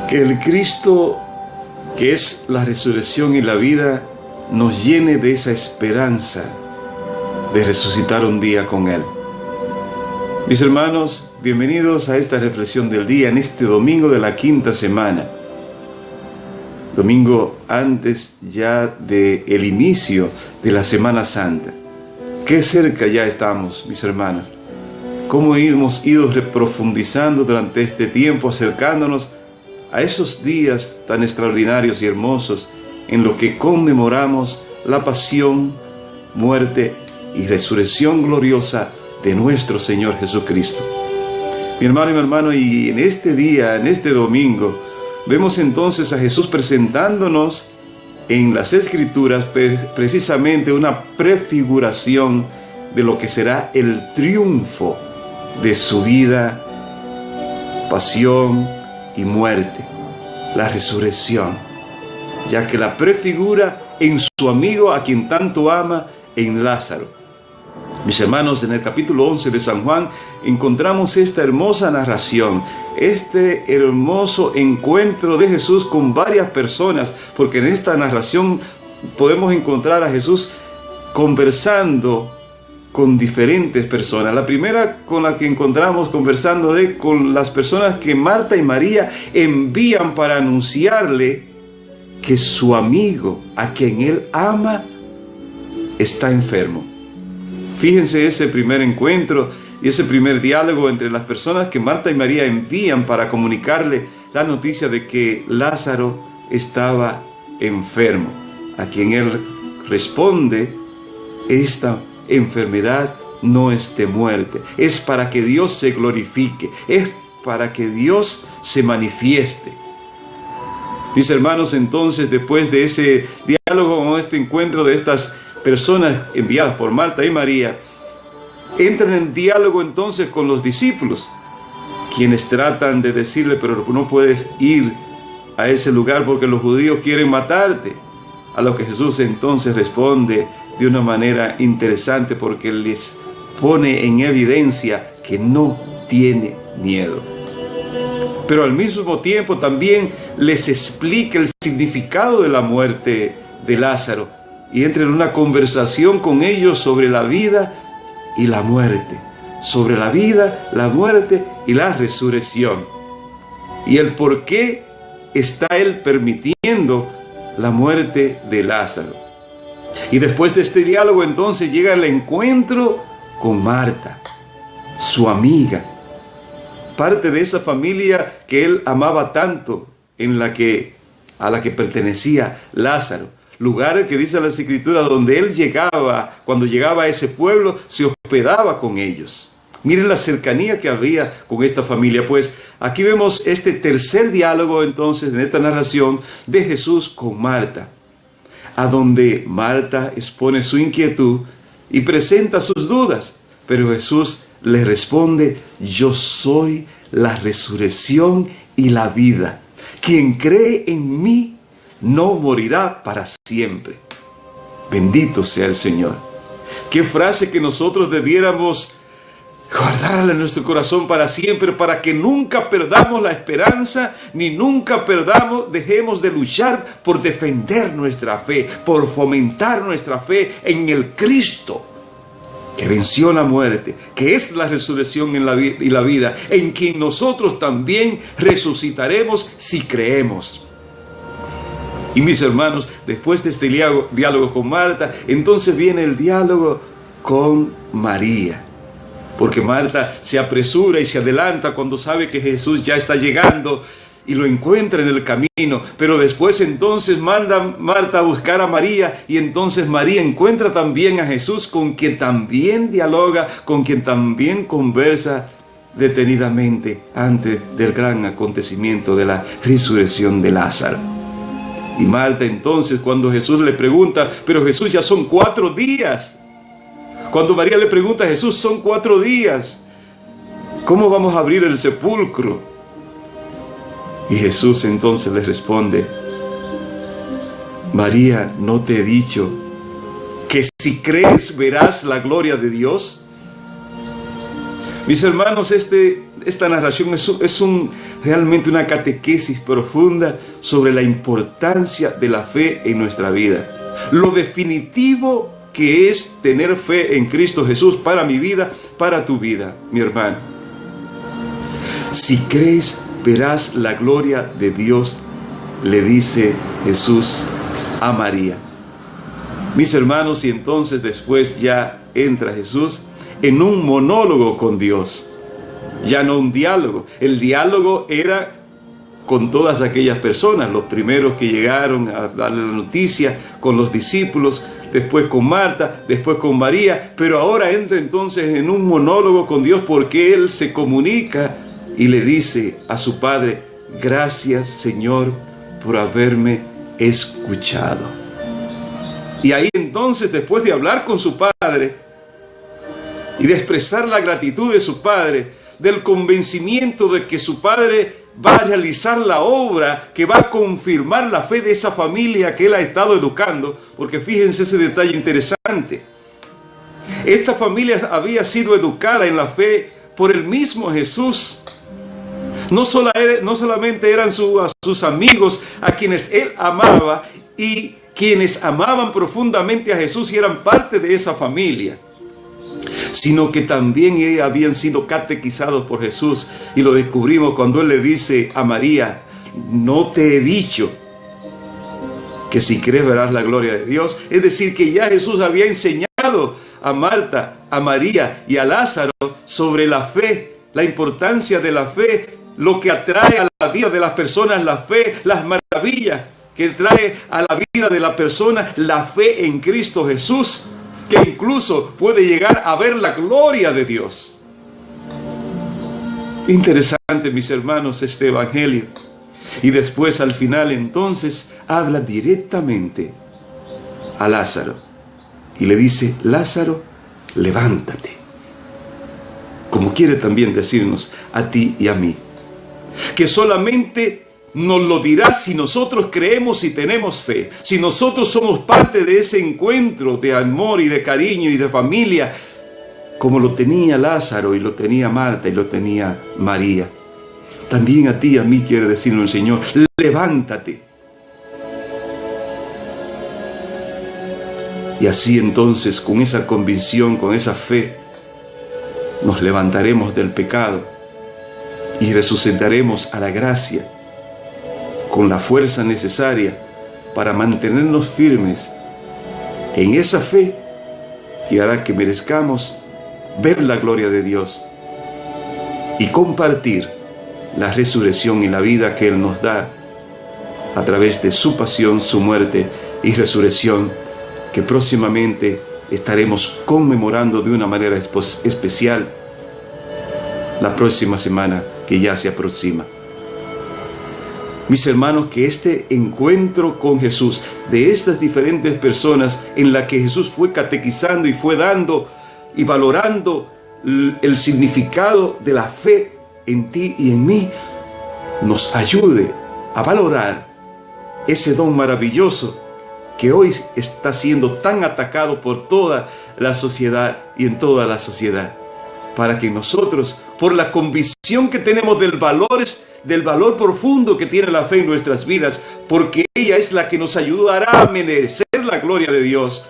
Que el Cristo, que es la resurrección y la vida, nos llene de esa esperanza de resucitar un día con Él. Mis hermanos, bienvenidos a esta reflexión del día en este domingo de la quinta semana. Domingo antes ya del inicio de la Semana Santa. Qué cerca ya estamos, mis hermanos. Cómo hemos ido profundizando durante este tiempo, acercándonos a esos días tan extraordinarios y hermosos en los que conmemoramos la pasión, muerte y resurrección gloriosa de nuestro Señor Jesucristo. Mi hermano y mi hermano, y en este día, en este domingo, vemos entonces a Jesús presentándonos en las Escrituras precisamente una prefiguración de lo que será el triunfo de su vida, pasión y muerte, la resurrección, ya que la prefigura en su amigo a quien tanto ama, en Lázaro. Mis hermanos, en el capítulo 11 de San Juan encontramos esta hermosa narración, este hermoso encuentro de Jesús con varias personas, porque en esta narración podemos encontrar a Jesús conversando con diferentes personas. La primera con la que encontramos conversando es con las personas que Marta y María envían para anunciarle que su amigo, a quien él ama, está enfermo. Fíjense ese primer encuentro y ese primer diálogo entre las personas que Marta y María envían para comunicarle la noticia de que Lázaro estaba enfermo, a quien él responde: esta enfermedad no es de muerte, es para que Dios se glorifique, es para que Dios se manifieste. Mis hermanos, entonces, después de ese diálogo o este encuentro de estas personas enviadas por Marta y María, entran en diálogo entonces con los discípulos, quienes tratan de decirle: pero no puedes ir a ese lugar porque los judíos quieren matarte. A lo que Jesús entonces responde de una manera interesante, porque les pone en evidencia que no tiene miedo. Pero al mismo tiempo también les explica el significado de la muerte de Lázaro y entra en una conversación con ellos sobre la vida y la muerte, sobre la vida, la muerte y la resurrección, y el por qué está Él permitiendo la muerte de Lázaro. Y después de este diálogo entonces llega el encuentro con Marta, su amiga, parte de esa familia que él amaba tanto, a la que pertenecía Lázaro. Lugar que dice la Escritura donde él llegaba, cuando llegaba a ese pueblo, se hospedaba con ellos. Miren la cercanía que había con esta familia. Pues aquí vemos este tercer diálogo entonces en esta narración de Jesús con Marta, a donde Marta expone su inquietud y presenta sus dudas, pero Jesús le responde: yo soy la resurrección y la vida. Quien cree en mí no morirá para siempre. Bendito sea el Señor. Qué frase que nosotros debiéramos guardarla en nuestro corazón para siempre, para que nunca perdamos la esperanza, ni nunca dejemos de luchar por defender nuestra fe, por fomentar nuestra fe en el Cristo que venció la muerte, que es la resurrección y la vida, en quien nosotros también resucitaremos si creemos. Y mis hermanos, después de este diálogo con Marta, entonces viene el diálogo con María. Porque Marta se apresura y se adelanta cuando sabe que Jesús ya está llegando y lo encuentra en el camino. Pero después entonces manda Marta a buscar a María, y entonces María encuentra también a Jesús, con quien también dialoga, con quien también conversa detenidamente antes del gran acontecimiento de la resurrección de Lázaro. Y Marta entonces, cuando Jesús le pregunta: pero Jesús, ya son 4 días. Cuando María le pregunta a Jesús: son 4 días, ¿cómo vamos a abrir el sepulcro? Y Jesús entonces le responde: María, ¿no te he dicho que si crees verás la gloria de Dios? Mis hermanos, esta narración es realmente una catequesis profunda sobre la importancia de la fe en nuestra vida. Lo definitivo que es tener fe en Cristo Jesús para mi vida, para tu vida, mi hermano. Si crees, verás la gloria de Dios, le dice Jesús a María. Mis hermanos, y entonces después ya entra Jesús en un monólogo con Dios, ya no un diálogo. El diálogo era con todas aquellas personas, los primeros que llegaron a darle la noticia, con los discípulos, después con Marta, después con María, pero ahora entra entonces en un monólogo con Dios, porque Él se comunica y le dice a su Padre: gracias, Señor, por haberme escuchado. Y ahí entonces, después de hablar con su Padre y de expresar la gratitud de su Padre, del convencimiento de que su Padre va a realizar la obra que va a confirmar la fe de esa familia que Él ha estado educando, porque fíjense ese detalle interesante. Esta familia había sido educada en la fe por el mismo Jesús. No solamente eran sus amigos a quienes Él amaba y quienes amaban profundamente a Jesús y eran parte de esa familia, sino que también habían sido catequizados por Jesús, y lo descubrimos cuando Él le dice a María: no te he dicho que si crees verás la gloria de Dios. Es decir, que ya Jesús había enseñado a Marta, a María y a Lázaro sobre la fe, la importancia de la fe, lo que atrae a la vida de las personas, la fe, las maravillas que trae a la vida de la persona, la fe en Cristo Jesús, que incluso puede llegar a ver la gloria de Dios. Interesante, mis hermanos, este evangelio. Y después, al final, entonces, habla directamente a Lázaro y le dice: Lázaro, levántate. Como quiere también decirnos a ti y a mí, que solamente nos lo dirá si nosotros creemos y tenemos fe, si nosotros somos parte de ese encuentro de amor y de cariño y de familia, como lo tenía Lázaro y lo tenía Marta y lo tenía María. También a ti y a mí quiere decirnos el Señor: levántate. Y así entonces, con esa convicción, con esa fe, nos levantaremos del pecado y resucitaremos a la gracia, con la fuerza necesaria para mantenernos firmes en esa fe que hará que merezcamos ver la gloria de Dios y compartir la resurrección y la vida que Él nos da a través de su pasión, su muerte y resurrección, que próximamente estaremos conmemorando de una manera especial la próxima semana que ya se aproxima. Mis hermanos, que este encuentro con Jesús, de estas diferentes personas en la que Jesús fue catequizando y fue dando y valorando el significado de la fe en ti y en mí, nos ayude a valorar ese don maravilloso que hoy está siendo tan atacado por toda la sociedad y en toda la sociedad, para que nosotros, por la convicción que tenemos del valor profundo que tiene la fe en nuestras vidas, porque ella es la que nos ayudará a merecer la gloria de Dios,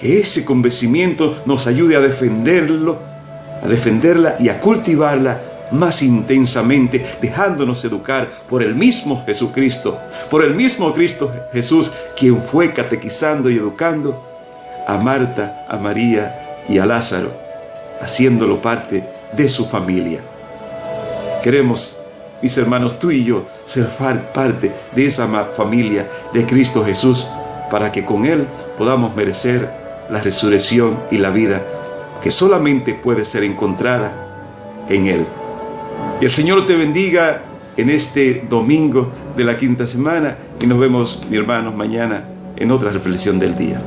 que ese convencimiento nos ayude a defenderla y a cultivarla más intensamente, dejándonos educar por el mismo Jesucristo, por el mismo Cristo Jesús, quien fue catequizando y educando a Marta, a María y a Lázaro, haciéndolo parte de su familia. Queremos, mis hermanos, tú y yo, ser parte de esa familia de Cristo Jesús, para que con Él podamos merecer la resurrección y la vida que solamente puede ser encontrada en Él. Y el Señor te bendiga en este domingo de la quinta semana, y nos vemos, mis hermanos, mañana en otra reflexión del día.